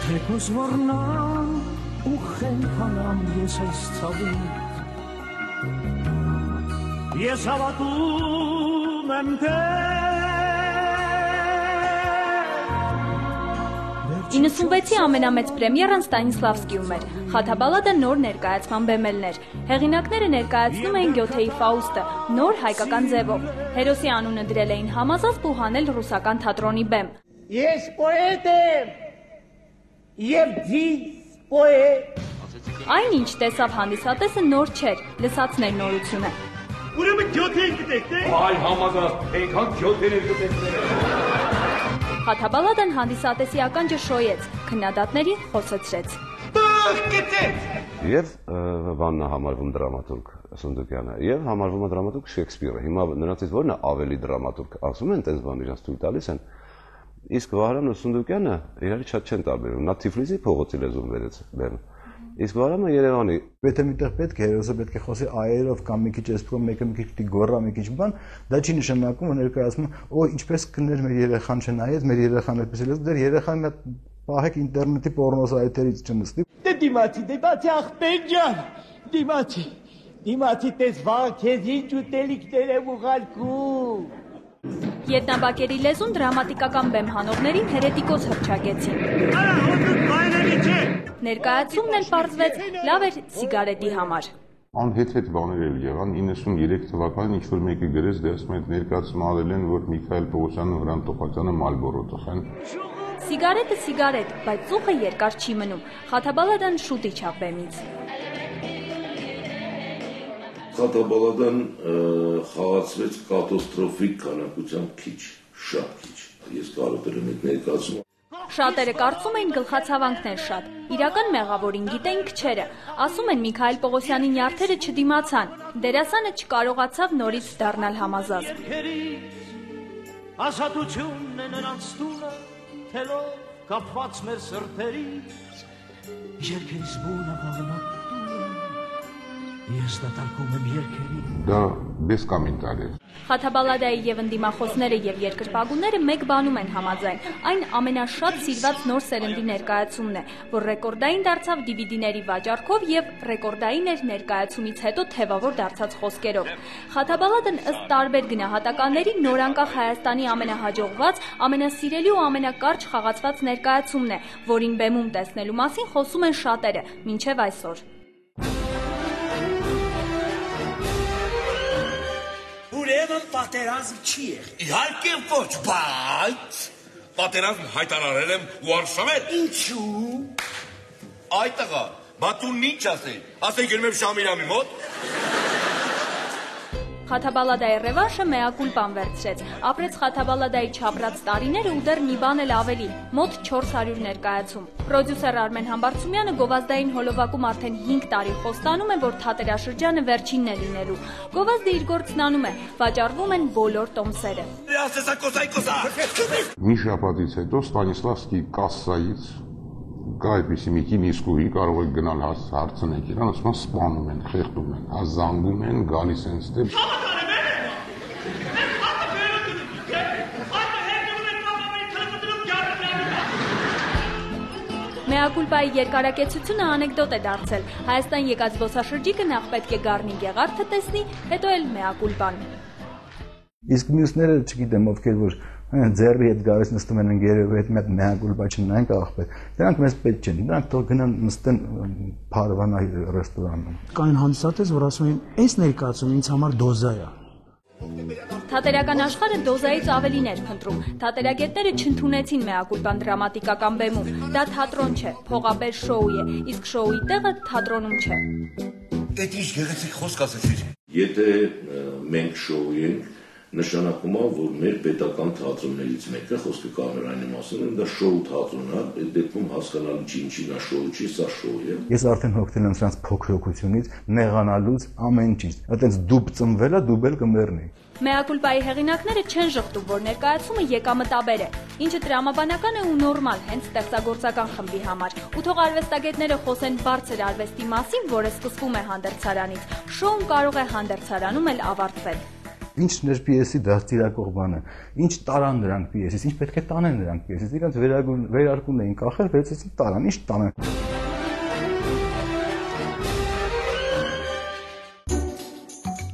Թեկուզ որնամ ու խենթանամ ես այս ցավին Ես հավատում եմ թե 96-ի ամենամեծ պրեմիերան Ստանիսլավսկիում էր։ Խաթաբալադը նոր ներկայացման բեմելներ։ Հեղինակները ներկայացնում էին Գյոթեի Ֆաուստը, նոր հայկական ձևով։ Հերոսի անունը դրել էին համազազբ ու հանել ռուսական թատրոնի բեմ։ Ես պոետ եմ և ձիծ պոետ։ Այն ինչ տեսավ հանդիսատեսը նոր չէր, լսածներ նորությունը։ Ուրեմն Գյոթեին գտեք, թե՞։ Այ համազազբ, այնքան Գյոթեներ գտեցներ։ Խաթաբալադան հանդիսատեսի ականջը շոյեց, քննադատներին խոսեցրեց։ Եվ Վաննա համարվում դրամատուրգ Սունդուկյանը, եւ համարվում է դրամատուրգ Շեքսպիրը։ Հիմա նրանցից ո՞րն է ավելի դրամատուրգ, ասում են տես բան իրանց թույլ տալիս են։ Իսկ Վահրամն ու Սունդուկյանը իրարից շատ չեն տարբերում։ Նա Թիֆլիսի փողոցի լեզուն վերեց բերում։ Իսկ Վահրամը Երևանի։ Եթե միտեղ պետք է հերոսը պետք է խոսի այերով կամ մի քիչ էսպրո, մեկը մի քիչ գոռա, մի քիչ բան, դա չի նշանակում, որ ներկայացնում, օ, ինչպես կներ մեր երեխան չնայեց, մեր երեխան այդպես էլ դեր երեխան մի հատ պահեք ինտերնետի պոռնո սայթերից չնստի։ Դե դիմացի ախպեր ջան, դիմացի տես վաղ քեզ ինչ ուտելիքներ եմ ուղարկում։ Ետնաբակերի լեզուն դրամատիկական բեմ հանողներին հերետիկոս հռչակեցին։ Արա, հոդուկ բայրելի չէ։ Ներկայացումն էլ պարզվեց լավ էր սիգարետի համար։ Անհետ բաներ էլ եղան 93 թվականին ինչ որ մեկը գրեց դե ասում են ներկայացում արել են որ Միքայել Պողոսյանն ու Հրանտ Տոხացյանը Մալբորո տխեն։ Սիգարետը սիգարետ, բայց ծուխը երկար չի մնում։ Խաթաբալադան շուտ իջավ բեմից։ Խաթաբալադան խաղացվեց կատաստրոֆիկ քանակությամբ քիչ, շատ քիչ։ Ես կարոտել եմ այդ ներկայացումը։ Շատերը կարծում էին գլխացավանքներ շատ։ Իրական մեղավորին գիտեին քչերը։ Ասում են Միքայել Պողոսյանի նյարդերը չդիմացան։ Դերասանը չկարողացավ նորից դառնալ համազազբ։ Ազատությունն է նրանց տունը, թելով կապված մեր սրտերից, երկերից բունը վաղնակ տունը, ես դատարկում եմ երկերի։ Դա без կոմենտարիև։ Խաթաբալադայի եւ ընդդիմախոսները եւ երկրպագուները մեկ բանում են համաձայն։ Այն ամենաշատ սիրված նոր սերնդի ներկայացումն է, որ ռեկորդային դարձավ DVD-ների վաճառքով եւ ռեկորդային էր ներկայացումից հետո թևավոր դարձած խոսքերով։ Խաթաբալադն ըստ տարբեր գնահատականների նորանկախ Հայաստանի ամենահաջողված, ամենասիրելի ու ամենակարճ խաղացված ներկայացումն է, որին բեմում տեսնելու մասին խոսում են շատերը, մինչեւ այսօր։ Ուրեմն պատերազմ չի եղել։ Իհարկե ոչ, բայց պատերազմ հայտարարել եմ ու արշավել։ Ինչու՞։ Այ տղա, բա դու ինչ ասել։ Ասել գնում եմ Շամիրամի մոտ։ Խաթաբալադայի ռևանշը մեակուլպան վերցրեց։ Ապրեց Խաթաբալադայի չապրած տարիները ու դեռ մի բան էլ ավելի՝ մոտ 400 ներկայացում։ Պրոդյուսեր Արմեն Համբարձումյանը գովազդային հոլովակում արդեն 5 տարի խոստանում է, որ թատերաշրջանը վերջինն է լինելու։ Գովազդը իր գործն անում է, վաճառվում են բոլոր տոմսերը։ Մի շաբաթից հետո Ստանիսլավսկի կասսայից կա այդպիսի մի կին իսկույի կարող եք գնալ հարցնեք իրան, ասում են սպանում են, խեղդում են, զանգում են, գալիս են ստեղ։ Մեակուլպայի երկարակեցությունը անեկդոտ է դարձել։ Հայաստան եկած զբոսաշրջիկը նախ պետք է Գառնի Գեղարդը տեսնի, հետո էլ մեակուլպան։ Իսկ մյուսները չգիտեմ ովքեր որ ձեռի հետ գալիս նստում են ընկերոջի հետ մի հատ մեակուլպա չնայենք աղբեր։ Դրանք մեզ պետք չեն։ Դրանք թող գնան նստեն Փարվանա ռեստորանում։ Կային հանդիսատես, որ ասում են, այս ներկայացումը ինձ համար դոզա է։ Թատերական աշխարհը դոզայից ավելին էր փնտրում։ Թատերագետները չընդունեցին մեակուլպան դրամատիկական բեմում։ Դա թատրոն չէ, փողաբեր շոու է, իսկ շոուի տեղը թատրոնում չէ։ Դա ինչ գեղեցիկ խոսք ասեցիր։ Եթե մենք շոու ենք, նշանակում է, որ մեր պետական թատրոններից մեկը խոսքը կամերային մասին, դա շոու թատրոնն է, այդ դեպքում հասկանալի չի ինչին է շոու չի, սա շոու է։ Ես արդեն հոգնել եմ սրանց փոքրությունից, նեղանալուց ամեն ինչ։ Այդպես դուբ ծնվել է, դուբ էլ կմեռնի։ Մեակուլպայի հեղինակները չեն ժխտում, որ ներկայացումը եկամտաբեր է, ինչը տրամաբանական է ու նորմալ հենց ստեղծագործական խմբի համար։ Ու թող արվեստագետները խոսեն բարձր արվեստի մասին, որը սկսվում է հանդերձարանից, շոուն կարող է հանդերձարանում էլ ավարտվել։ Ինչն էր պիեսի դաստիարակող բանը, ինչ տարան նրանք պիեսից, ինչ պետք է տանեն նրանք պիեսից, իրանց վերարկուն էին կախել, վերցրեցին տարան, ինչ տանեն։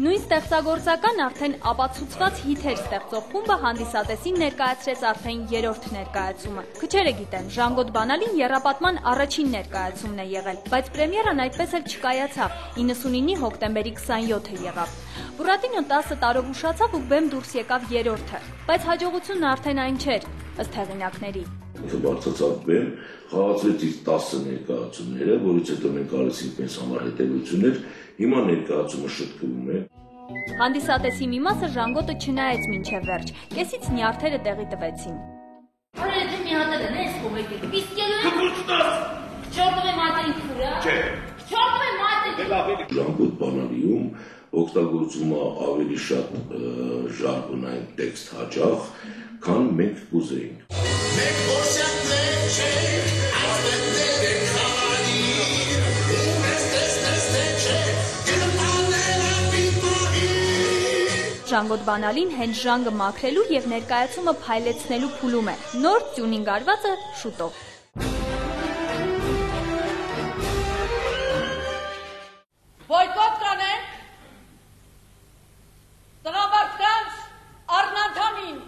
Նույն ստեղծագործական արդեն ապացուցված հիթեր ստեղծող խումբը հանդիսատեսին ներկայացրեց արդեն 3-րդ ներկայացումը։ Քչերը գիտեն, Ժանգոտ Բանալին եռապատման առաջին ներկայացումն է եղել, բայց պրեմիերան այդպես էլ չկայացավ, 99-ի հոկտեմբերի 27-ը եղավ։ Բուրատինոն 10 տարով ուշացավ ու բեմ դուրս եկավ 3-րդը, բայց հաջողությունն արդեն այն չէր, ըստ հեղինակների։ Բարձրացավ բեմ, խաղացրեց իր 10 ներկայացումները, որից հետո մենք արեցինք մեզ համար հետևություններ, հիմա ներկայացումը շտկվում է։ Հանդիսատեսի մի մասը Ժանգոտը չնայեց մինչև վերջ, կեսից նյարդերը տեղի տվեցին։ Արա դու մի հատ էլ ես կողեկի։ Չորտվե մատին քուրա։ Չէ։ Չորտվե մատին։ Ժանգոտ Բանալիում օգտագործում է ավելի շատ ժարգոնային տեքստ հաճախ, քան մենք կուզեինք։ Մենք որսյակներ չենք, աստեններ ենք խաղանի, ու ես տեսնես չէ, Ժանգոտ Բանալին հենց ժանգը մաքրելու եւ ներկայացումը փայլեցնելու փուլում է։ Նոր տյունինգ արվածը շուտով։ Բոյկոտ կանենք, տնավարտկանց առնանդամին։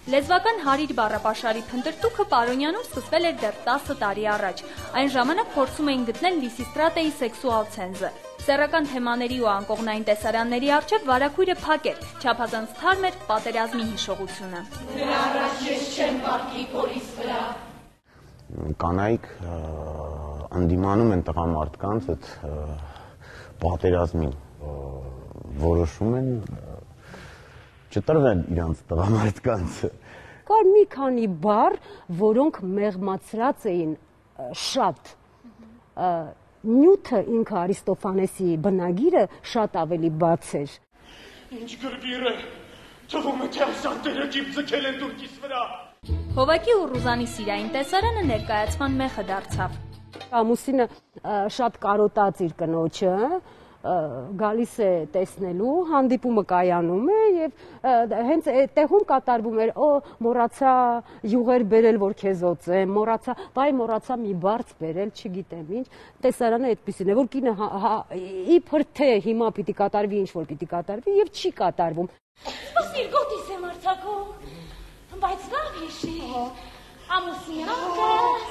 Լեզվական հարիր բառապաշարի փնտրտուքը Պարոնյանում սկսվել էր դեռ 10 տարի առաջ։ Այն ժամանակ փորձում էին գտնել Լիսիստրատեի սեքսուալ ցենզը։ Սեռական թեմաների ու անկողնային տեսարանների առջև վարակույրը փակ էր, չափազանց թարմ էր պատերազմի հիշողությունը։ Դրա առաջ ես չեմ բարքի կորիս վրա։ Կանայք անդիմանում են տղամարդկանց այդ պատերազմին, որոշում են չտրվել իրանց տղամարդկանց։ Կար մի քանի բառ, որոնք մեղմացրած էին շատ։ Նյութը ինքը Արիստոֆանեսի բնագիրը շատ ավելի բաց էր։ Ինչ գրվիր է, թվում է թե այս անտերը ջիպ ձգել են դուրքիս վրա։ Հովակի ու Ռուզանի սիրային տեսարանը ներկայացման մեխը դարձավ։ Ամուսինը շատ կարոտած իր կնոջը, գալիս է տեսնելու, հանդիպումը կայանում է եւ հենց այդտեղում կատարվում էր, մոռացա յուղեր բերել, որ քեզ օծեմ, մոռացա մի բարձ բերել, չգիտեմ ինչ, տեսարանը այդպեսին է, որ կինը իբր թե հիմա պիտի կատարվի, ինչ որ պիտի կատարվի եւ չի կատարվում։ Սպասիր, գոտիս եմ արձակում, բայց լավ հիշի, ամուսինյանքս,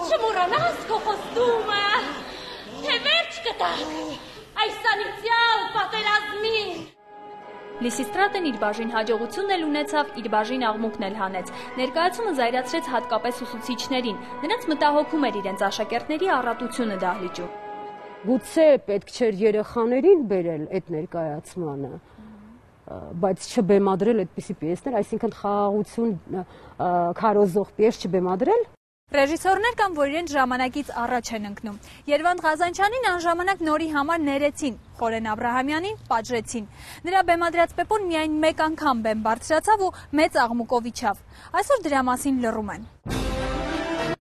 չմոռանաս քո խոստումը, թե վերջ կտակ այս անիծյալ պատերազմին։ Լիսիստրատեն իր բաժին հաջողությունն էլ ունեցավ, իր բաժին աղմուկն էլ հանեց։ Ներկայացումը զայրացրեց հատկապես ուսուցիչներին, նրանց մտահոգում էր իրենց աշակերտների առատությունը դահլիճում։ Գուցե պետք չէր երեխաներին բերել այդ ներկայացմանը, բայց չբեմադրել այդպիսի պիեսներ, այսինքն խաղաղություն քարոզող պիես չբեմադրել։ Ռեժիսորներ կան, որ իրենց ժամանակից առաջ են ընկնում։ Երվանդ Ղազանչյանին անժամանակ նորի համար ներեցին, Խորեն Աբրահամյանին պատժեցին։ Նրա բեմադրած Պեպոն միայն մեկ անգամ բեմ բարձրացավ ու մեծ աղմուկով իջավ։ Այսօր դրա մասին լռում են։